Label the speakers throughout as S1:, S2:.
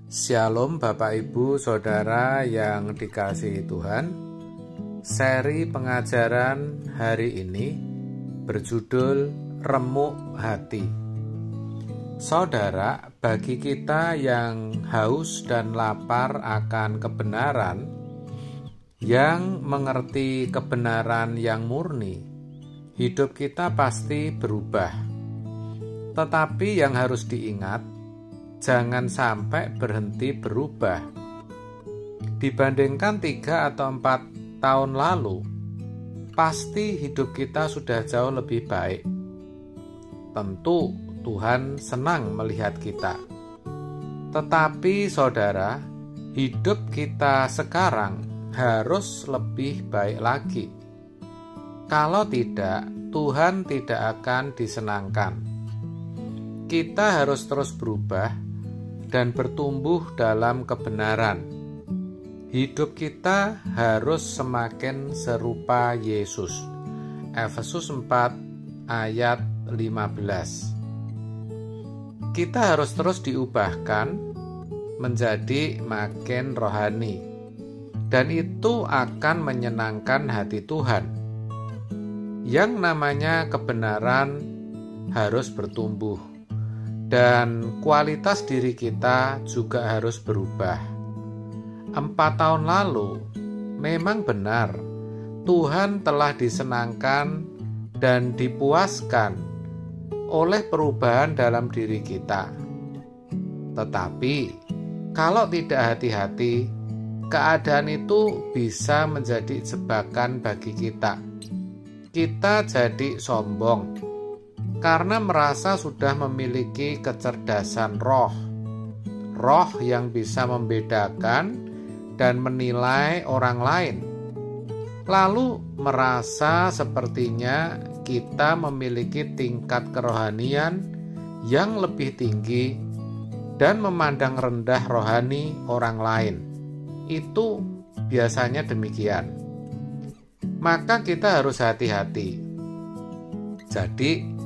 S1: Shalom Bapak Ibu Saudara yang dikasihi Tuhan. Seri pengajaran hari ini berjudul Remuk Hati. Saudara, bagi kita yang haus dan lapar akan kebenaran, yang mengerti kebenaran yang murni, hidup kita pasti berubah. Tetapi yang harus diingat, jangan sampai berhenti berubah. Dibandingkan 3 atau 4 tahun lalu, pasti hidup kita sudah jauh lebih baik. Tentu Tuhan senang melihat kita. Tetapi saudara, hidup kita sekarang harus lebih baik lagi. Kalau tidak, Tuhan tidak akan disenangkan. Kita harus terus berubah dan bertumbuh dalam kebenaran. Hidup kita harus semakin serupa Yesus. Efesus 4 ayat 15. Kita harus terus diubahkan menjadi makin rohani, dan itu akan menyenangkan hati Tuhan. Yang namanya kebenaran harus bertumbuh, dan kualitas diri kita juga harus berubah. 4 tahun lalu memang benar Tuhan telah disenangkan dan dipuaskan oleh perubahan dalam diri kita. Tetapi kalau tidak hati-hati, keadaan itu bisa menjadi jebakan bagi kita. Kita jadi sombong karena merasa sudah memiliki kecerdasan roh yang bisa membedakan dan menilai orang lain. Lalu merasa sepertinya kita memiliki tingkat kerohanian yang lebih tinggi dan memandang rendah rohani orang lain. Itu biasanya demikian. Maka kita harus hati-hati. Jadi,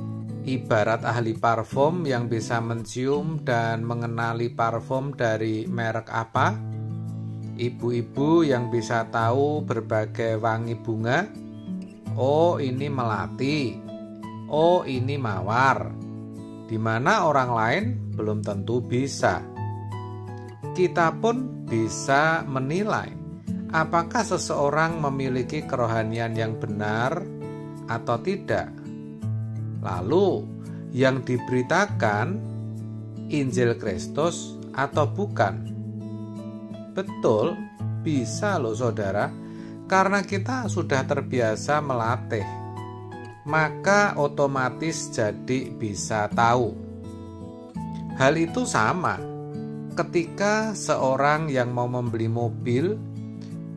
S1: ibarat ahli parfum yang bisa mencium dan mengenali parfum dari merek apa, ibu-ibu yang bisa tahu berbagai wangi bunga, oh ini melati, oh ini mawar, di mana orang lain belum tentu bisa. Kita pun bisa menilai apakah seseorang memiliki kerohanian yang benar atau tidak. Lalu, yang diberitakan Injil Kristus atau bukan? Betul, bisa loh saudara, karena kita sudah terbiasa melatih, maka otomatis jadi bisa tahu. Hal itu sama ketika seorang yang mau membeli mobil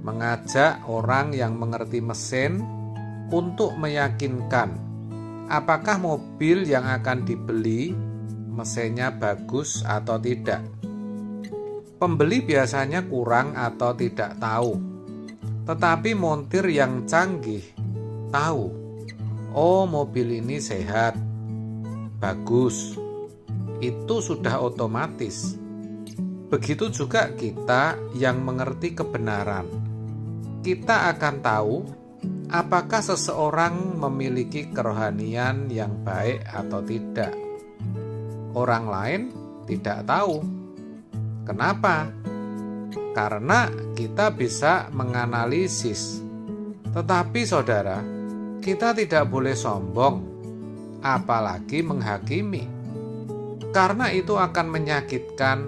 S1: mengajak orang yang mengerti mesin untuk meyakinkan apakah mobil yang akan dibeli mesinnya bagus atau tidak. Pembeli biasanya kurang atau tidak tahu, tetapi montir yang canggih tahu. Oh, mobil ini sehat, bagus. Itu sudah otomatis. Begitu juga kita yang mengerti kebenaran. Kita akan tahu apakah seseorang memiliki kerohanian yang baik atau tidak. Orang lain tidak tahu. Kenapa? Karena kita bisa menganalisis. Tetapi saudara, kita tidak boleh sombong, apalagi menghakimi. Karena itu akan menyakitkan,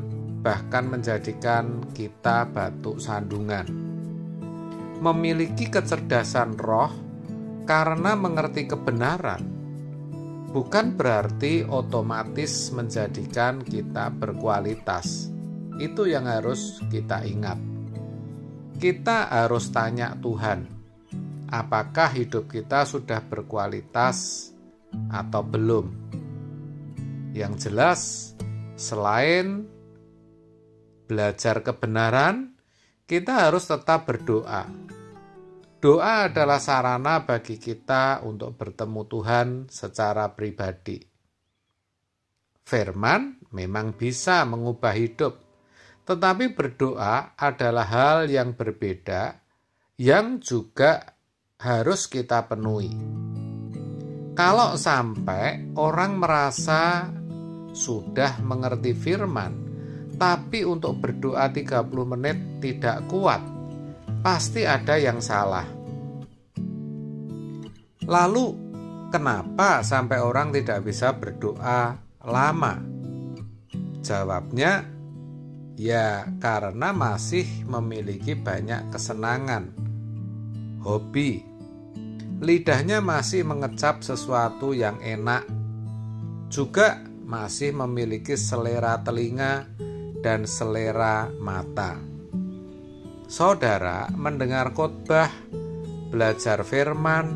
S1: bahkan menjadikan kita batu sandungan. Memiliki kecerdasan roh karena mengerti kebenaran bukan berarti otomatis menjadikan kita berkualitas. Itu yang harus kita ingat. Kita harus tanya Tuhan, apakah hidup kita sudah berkualitas atau belum? Yang jelas, selain belajar kebenaran, kita harus tetap berdoa. Doa adalah sarana bagi kita untuk bertemu Tuhan secara pribadi. Firman memang bisa mengubah hidup, Tetapi berdoa adalah hal yang berbeda yang juga harus kita penuhi. Kalau sampai orang merasa sudah mengerti firman, tapi untuk berdoa 30 menit tidak kuat, pasti ada yang salah. Lalu, kenapa sampai orang tidak bisa berdoa lama? Jawabnya, ya karena masih memiliki banyak kesenangan, hobi. Lidahnya masih mengecap sesuatu yang enak. Juga masih memiliki selera telinga dan selera mata. Saudara, mendengar khotbah, belajar firman,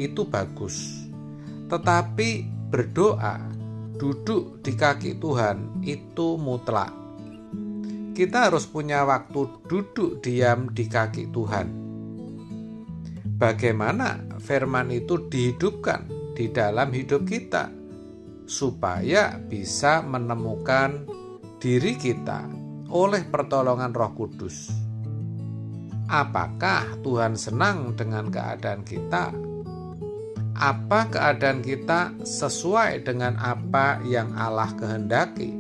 S1: itu bagus. Tetapi berdoa, duduk di kaki Tuhan, itu mutlak. Kita harus punya waktu duduk diam di kaki Tuhan. Bagaimana firman itu dihidupkan di dalam hidup kita, supaya bisa menemukan diri kita oleh pertolongan Roh Kudus. Apakah Tuhan senang dengan keadaan kita? Apa keadaan kita sesuai dengan apa yang Allah kehendaki?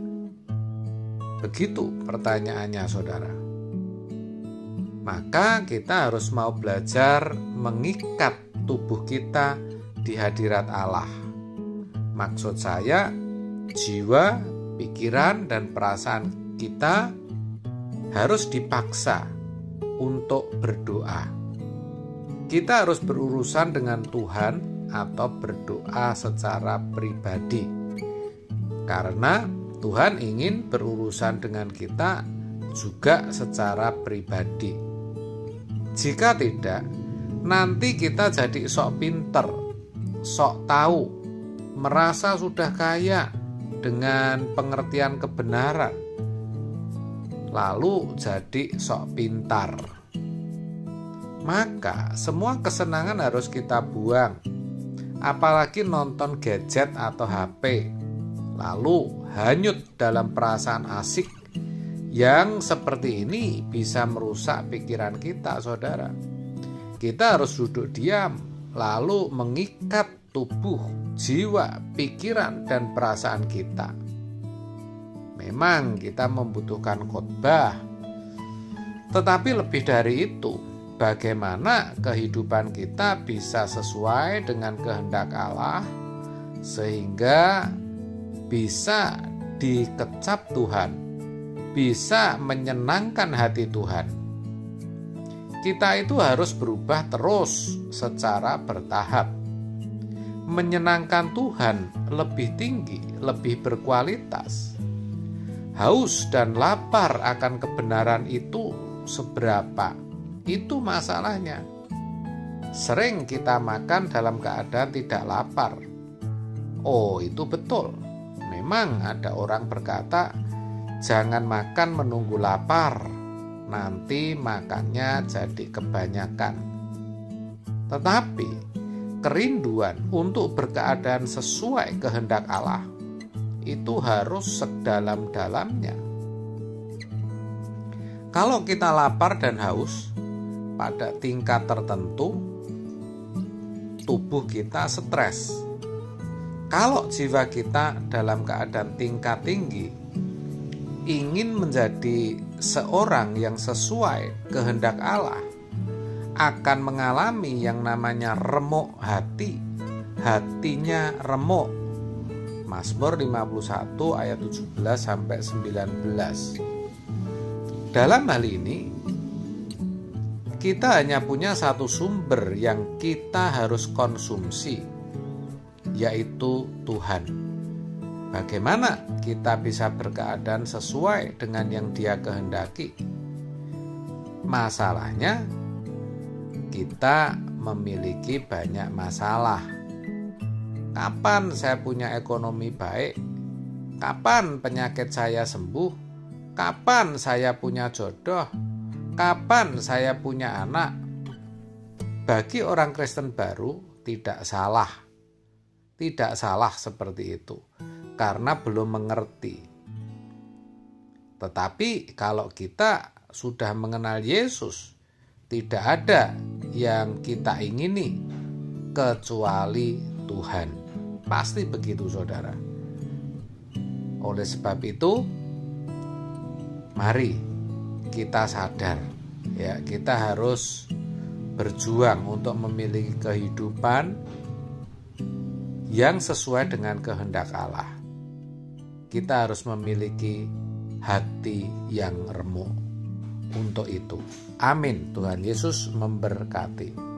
S1: Begitu pertanyaannya, saudara. Maka kita harus mau belajar mengikat tubuh kita di hadirat Allah. Maksud saya, jiwa, pikiran, dan perasaan kita harus dipaksa untuk berdoa. Kita harus berurusan dengan Tuhan atau berdoa secara pribadi, karena Tuhan ingin berurusan dengan kita juga secara pribadi. Jika tidak, nanti kita jadi sok pinter, sok tahu, merasa sudah kaya dengan pengertian kebenaran, lalu jadi sok pintar. Maka semua kesenangan harus kita buang, apalagi nonton gadget atau HP, lalu hanyut dalam perasaan asik yang seperti ini bisa merusak pikiran kita, saudara. Kita harus duduk diam, lalu mengikat tubuh, jiwa, pikiran, dan perasaan kita. Memang kita membutuhkan khotbah, tetapi lebih dari itu, bagaimana kehidupan kita bisa sesuai dengan kehendak Allah sehingga bisa dikecap Tuhan, bisa menyenangkan hati Tuhan. Kita itu harus berubah terus secara bertahap. Menyenangkan Tuhan lebih tinggi, lebih berkualitas. Haus dan lapar akan kebenaran itu seberapa? Itu masalahnya. Sering kita makan dalam keadaan tidak lapar. Oh, itu betul. Memang ada orang berkata, jangan makan menunggu lapar, nanti makannya jadi kebanyakan. Tetapi kerinduan untuk berkeadaan sesuai kehendak Allah itu harus sedalam-dalamnya. Kalau kita lapar dan haus pada tingkat tertentu, tubuh kita stres. Kalau jiwa kita dalam keadaan tingkat tinggi, ingin menjadi seorang yang sesuai kehendak Allah, akan mengalami yang namanya remuk hati. Hatinya remuk. Mazmur 51 ayat 17-19. Dalam hal ini, kita hanya punya satu sumber yang kita harus konsumsi, yaitu Tuhan. Bagaimana kita bisa berkeadaan sesuai dengan yang Dia kehendaki? Masalahnya, kita memiliki banyak masalah. Kapan saya punya ekonomi baik? Kapan penyakit saya sembuh? Kapan saya punya jodoh? Kapan saya punya anak? Bagi orang Kristen baru tidak salah. Tidak salah seperti itu, karena belum mengerti. Tetapi kalau kita sudah mengenal Yesus, tidak ada yang kita ingini kecuali Tuhan. Pasti begitu, saudara. Oleh sebab itu, mari kita sadar, ya, kita harus berjuang untuk memiliki kehidupan yang sesuai dengan kehendak Allah. Kita harus memiliki hati yang remuk untuk itu. Amin. Tuhan Yesus memberkati.